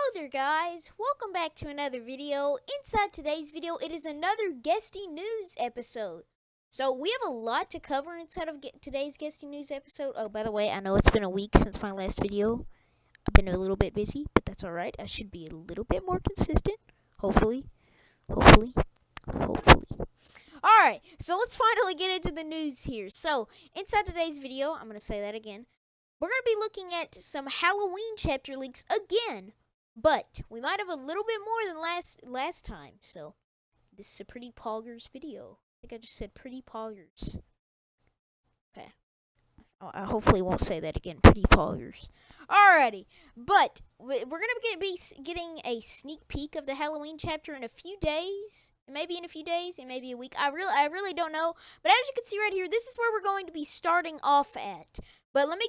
Hello there guys, welcome back to another video. Inside today's video, it is another Guesty News episode. So we have a lot to cover inside of today's Guesty News episode. Oh, by the way, I know it's been a week since my last video. I've been a little bit busy, but that's alright. I should be a little bit more consistent. Hopefully. Alright, so let's finally get into the news here. So, inside today's video, I'm going to say that again. We're going to be looking at some Halloween chapter leaks again, but we might have a little bit more than last time. So this is a pretty poggers video. I think I just said pretty poggers. Okay. I hopefully won't say that again. Pretty poggers. Alrighty, but we're going to be getting a sneak peek of the Halloween chapter in a few days. Maybe in a few days, it may be a week. I really don't know. But as you can see right here, this is where we're going to be starting off at. But let me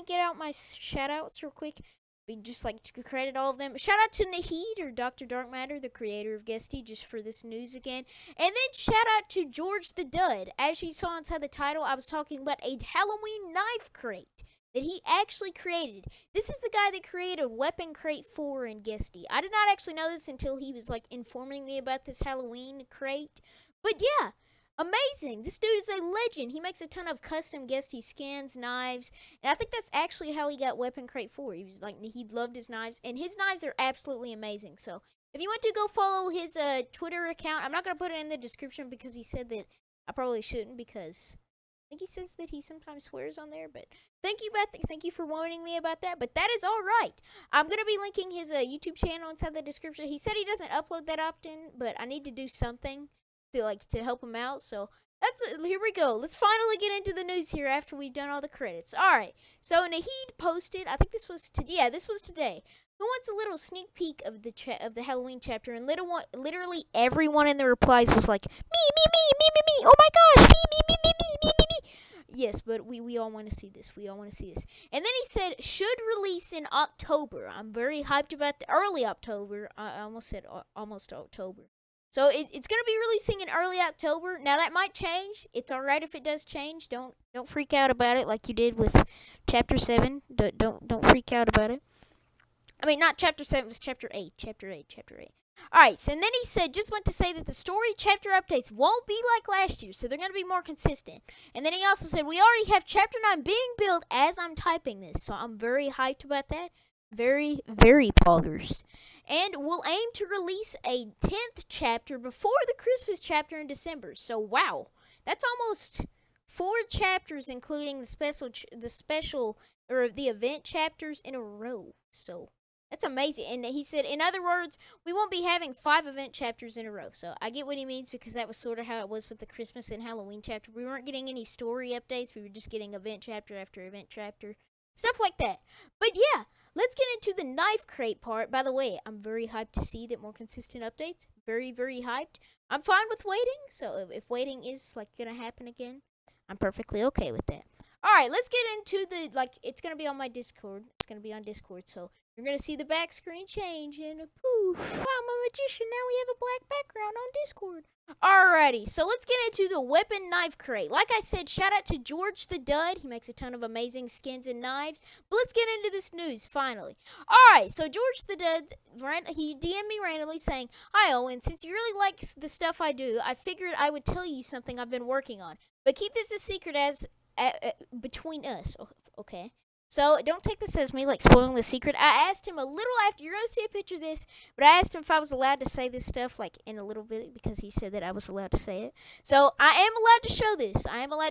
get out my shout outs real quick. We just like to credit all of them. Shout out to Nahid or DrDarkMatter, the creator of Guesty, just for this news again. And then shout out to GeorgeTheDud. As you saw inside the title, I was talking about a Halloween knife crate that he actually created. This is the guy that created Weapon Crate 4 in Guesty. I did not actually know this until he was like informing me about this Halloween crate. But yeah, amazing. This dude is a legend. He makes a ton of custom Guesty skins, knives, and I think that's actually how he got Weapon Crate 4. He was like, he loved his knives, and his knives are absolutely amazing. So if you want to go follow his Twitter account, I'm not going to put it in the description because he said that I probably shouldn't, because I think he says that he sometimes swears on there, but thank you for warning me about that, but that is all right. I'm going to be linking his YouTube channel inside the description. He said he doesn't upload that often, but I need to do something to help him out, so here we go. Let's finally get into the news here after we've done all the credits. All right, so Nahid posted, I think this was today. Who wants a little sneak peek of the Halloween chapter? And literally everyone in the replies was like, me, oh my gosh, me. Yes, but we all want to see this. And then he said, should release in October. I'm very hyped about the early October. I almost said almost October. So it's going to be releasing in early October. Now, that might change. It's all right if it does change. Don't freak out about it like you did with Chapter 7. Don't freak out about it. I mean, not Chapter 7. It was Chapter 8. Chapter 8. All right, so and then he said, just want to say that the story chapter updates won't be like last year, so they're going to be more consistent. And then he also said, we already have Chapter 9 being built as I'm typing this, so I'm very hyped about that. Very, very poggers. And we'll aim to release a 10th chapter before the Christmas chapter in December. So, wow. That's almost 4 chapters, including the event chapters in a row. So, that's amazing. And he said, in other words, we won't be having 5 event chapters in a row. So, I get what he means, because that was sort of how it was with the Christmas and Halloween chapter. We weren't getting any story updates. We were just getting event chapter after event chapter. Stuff like that. But yeah, let's get into the knife crate part. By the way, I'm very hyped to see that more consistent updates. Very, very hyped. I'm fine with waiting. So if waiting is like going to happen again, I'm perfectly okay with that. All right, let's get into it's going to be on my Discord. It's going to be on Discord. So you're going to see the back screen change. And poof, I'm a magician. Now we have a black background on Discord. Alrighty, so let's get into the weapon knife crate. Like I said, shout out to GeorgeTheDud. He makes a ton of amazing skins and knives. But let's get into this news, finally. Alright, so GeorgeTheDud, he DM'd me randomly saying, hi Owen, since you really like the stuff I do, I figured I would tell you something I've been working on. But keep this a secret between us, okay? So, don't take this as me, spoiling the secret. I asked him a little after, you're going to see a picture of this, but I asked him if I was allowed to say this stuff, in a little bit, because he said that I was allowed to say it. So, I am allowed to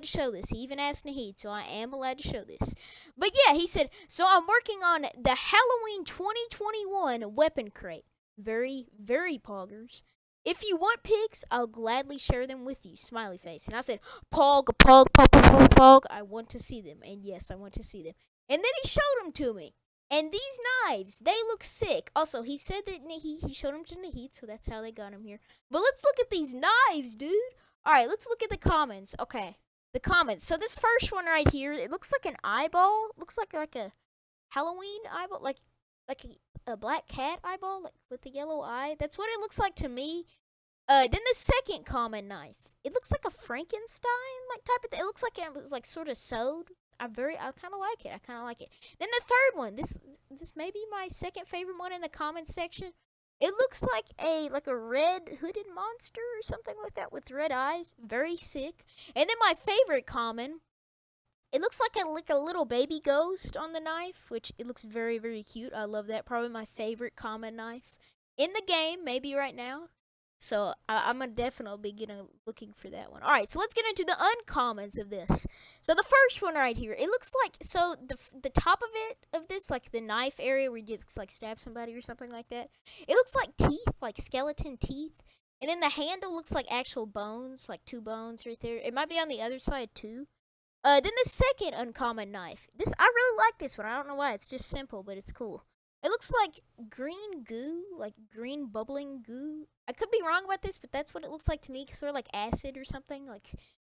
show this. He even asked Nahid, so I am allowed to show this. But yeah, he said, so I'm working on the Halloween 2021 weapon crate. Very, very poggers. If you want pics, I'll gladly share them with you. Smiley face. And I said, pog. I want to see them. And yes, I want to see them. And then he showed them to me. And these knives, they look sick. Also, he said that he showed them to Nahid, so that's how they got them here. But let's look at these knives, dude. All right, let's look at the comments. Okay, the comments. So this first one right here, it looks like an eyeball. It looks like a Halloween eyeball, like a black cat eyeball, with the yellow eye. That's what it looks like to me. Then the second common knife, it looks like a Frankenstein type of thing. It looks like it was sort of sewed. I kind of like it. I kind of like it. Then the third one, this may be my second favorite one in the comments section. It looks like a red hooded monster or something like that with red eyes. Very sick. And then my favorite common, it looks like a little baby ghost on the knife, which it looks very, very cute. I love that. Probably my favorite common knife in the game, maybe right now. So I'm gonna definitely be looking for that one. All right, so let's get into the uncommons of this. So the first one right here, it looks like, so the top of this, like the knife area where you just like stab somebody or something like that, it looks like teeth, like skeleton teeth. And then the handle looks like actual bones, like 2 bones right there. It might be on the other side too. Then the second uncommon knife. I really like this one. I don't know why. It's just simple, but it's cool. It looks like green goo, like green bubbling goo. I could be wrong about this, but that's what it looks like to me. Sort of like acid or something, like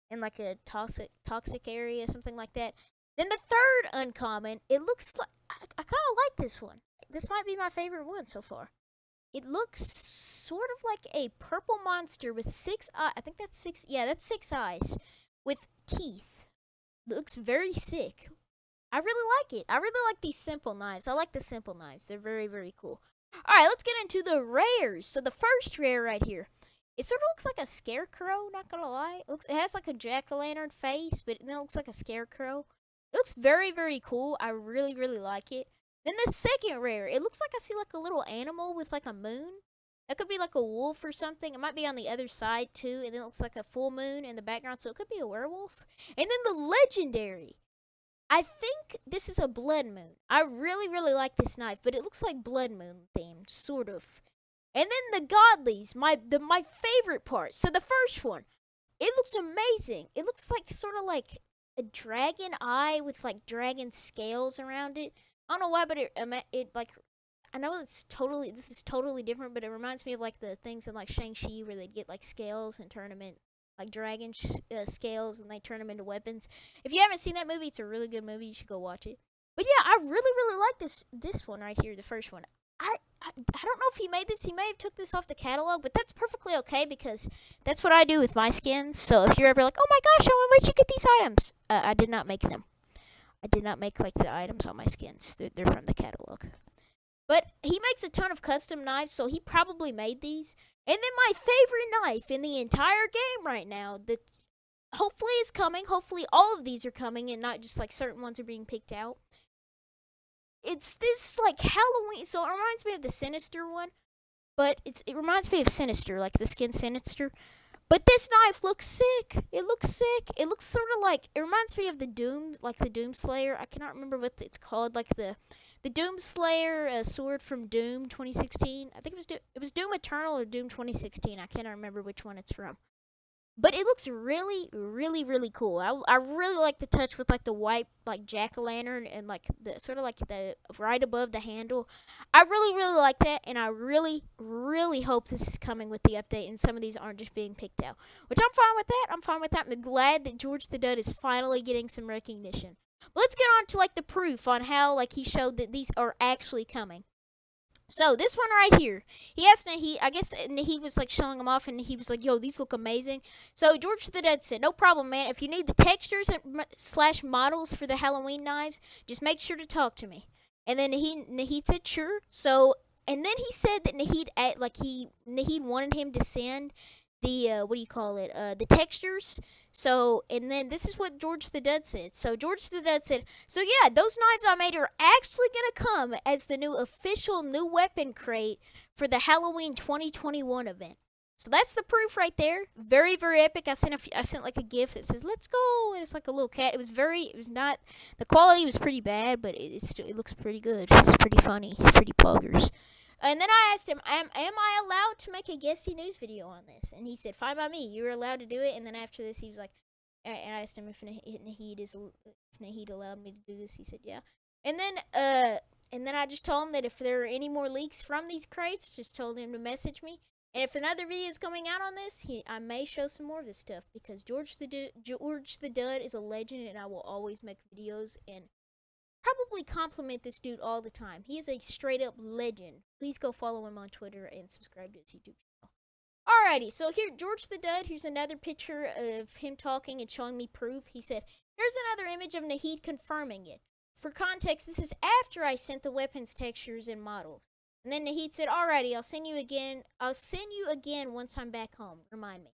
in like a toxic area, something like that. Then the third uncommon, it looks like, I kind of like this one. This might be my favorite one so far. It looks sort of like a purple monster with 6 eyes. I think that's 6. Yeah, that's 6 eyes with teeth. Looks very sick. I really like it. I really like these simple knives. I like the simple knives. They're very, very cool. Alright, let's get into the rares. So the first rare right here, it sort of looks like a scarecrow, not gonna lie. It has like a jack-o'-lantern face, but then it looks like a scarecrow. It looks very, very cool. I really, really like it. Then the second rare, it looks like I see like a little animal with like a moon. That could be like a wolf or something. It might be on the other side too, and then it looks like a full moon in the background, so it could be a werewolf. And then the legendary. I think this is a blood moon. I really, really like this knife, but it looks like blood moon themed, sort of. And then the godlies, my favorite part. So the first one, it looks amazing. It looks like sort of like a dragon eye with like dragon scales around it. I don't know why, but it like, I know this is totally different, but it reminds me of like the things in like Shang-Chi where they'd get like scales and turn them in, like dragon scales, and they turn them into weapons. If you haven't seen that movie, it's a really good movie. You should go watch it. But yeah, I really, really like this one right here, the first one. I don't know if he made this. He may have took this off the catalog, but that's perfectly okay because that's what I do with my skins. So if you're ever like, oh my gosh, Owen, where'd you get these items? I did not make them. I did not make like the items on my skins. They're from the catalog. But he makes a ton of custom knives, so he probably made these. And then my favorite knife in the entire game right now that hopefully is coming. Hopefully all of these are coming and not just like certain ones are being picked out. It's this like Halloween. So it reminds me of the Sinister one. But it reminds me of Sinister, like the skin Sinister. But this knife looks sick. It looks sick. It looks sort of like, it reminds me of the Doom, like the Doom Slayer. I cannot remember what it's called, like the Doom Slayer sword from Doom 2016. I think it was Doom Eternal or Doom 2016. I cannot remember which one it's from. But it looks really, really, really cool. I really like the touch with like the white like jack-o'-lantern and like the sort of like the right above the handle. I really, really like that, and I really, really hope this is coming with the update and some of these aren't just being picked out. Which I'm fine with that. I'm fine with that. I'm glad that GeorgeTheDud is finally getting some recognition. But let's get on to like the proof on how like he showed that these are actually coming. So this one right here, he asked Nahid, I guess Nahid was like showing him off, and he was like, yo, these look amazing. So GeorgeTheDud said, no problem, man. If you need the textures and / models for the Halloween knives, just make sure to talk to me. And then Nahid said, sure. So, and then he said that Nahid wanted him to send the, the textures. So, and then this is what GeorgeTheDud said. So GeorgeTheDud said, so yeah, those knives I made are actually going to come as the new official new weapon crate for the Halloween 2021 event. So that's the proof right there. Very, very epic. I sent like a GIF that says, let's go. And it's like a little cat. The quality was pretty bad, but it looks pretty good. It's pretty funny. It's pretty poggers. And then I asked him, am I allowed to make a Guesty news video on this? And he said, fine by me. You're allowed to do it. And then after this, he was like, and I asked him if Nahid allowed me to do this. He said, yeah. And then I just told him that if there are any more leaks from these crates, just told him to message me. And if another video is coming out on this, I may show some more of this stuff because GeorgeTheDud is a legend, and I will always make videos and probably compliment this dude all the time. He is a straight up legend. Please go follow him on Twitter and subscribe to his YouTube channel. Alrighty, so here, GeorgeTheDud, here's another picture of him talking and showing me proof. He said, Here's another image of Nahid confirming it. For context, this is after I sent the weapons textures and models. And then Nahid said, alrighty, I'll send you again once I'm back home. Remind me.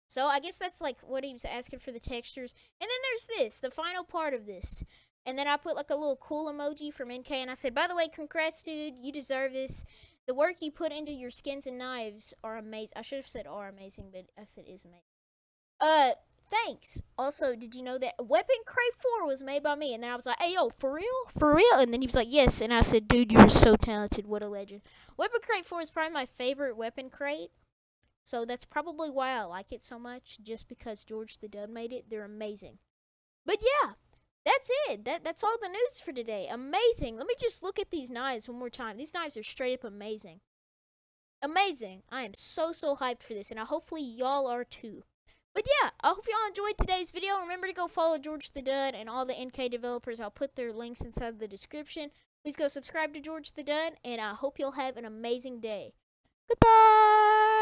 So I guess that's like what he was asking for the textures. And then there's this, the final part of this. And then I put like a little cool emoji from NK, and I said, by the way, congrats, dude. You deserve this. The work you put into your skins and knives are amazing. I should have said are amazing, but I said is amazing. Thanks. Also, did you know that Weapon Crate 4 was made by me? And then I was like, hey, yo, for real? For real? And then he was like, yes. And I said, dude, you're so talented. What a legend. Weapon Crate 4 is probably my favorite weapon crate. So that's probably why I like it so much, just because GeorgeTheDud made it. They're amazing. But yeah, that's it. That's all the news for today. Amazing. Let me just look at these knives one more time. These knives are straight up amazing. Amazing. I am so hyped for this, and hopefully y'all are too. But yeah, I hope y'all enjoyed today's video. Remember to go follow GeorgeTheDud and all the NK developers. I'll put their links inside the description. Please go subscribe to GeorgeTheDud, and I hope you'll have an amazing day. Goodbye!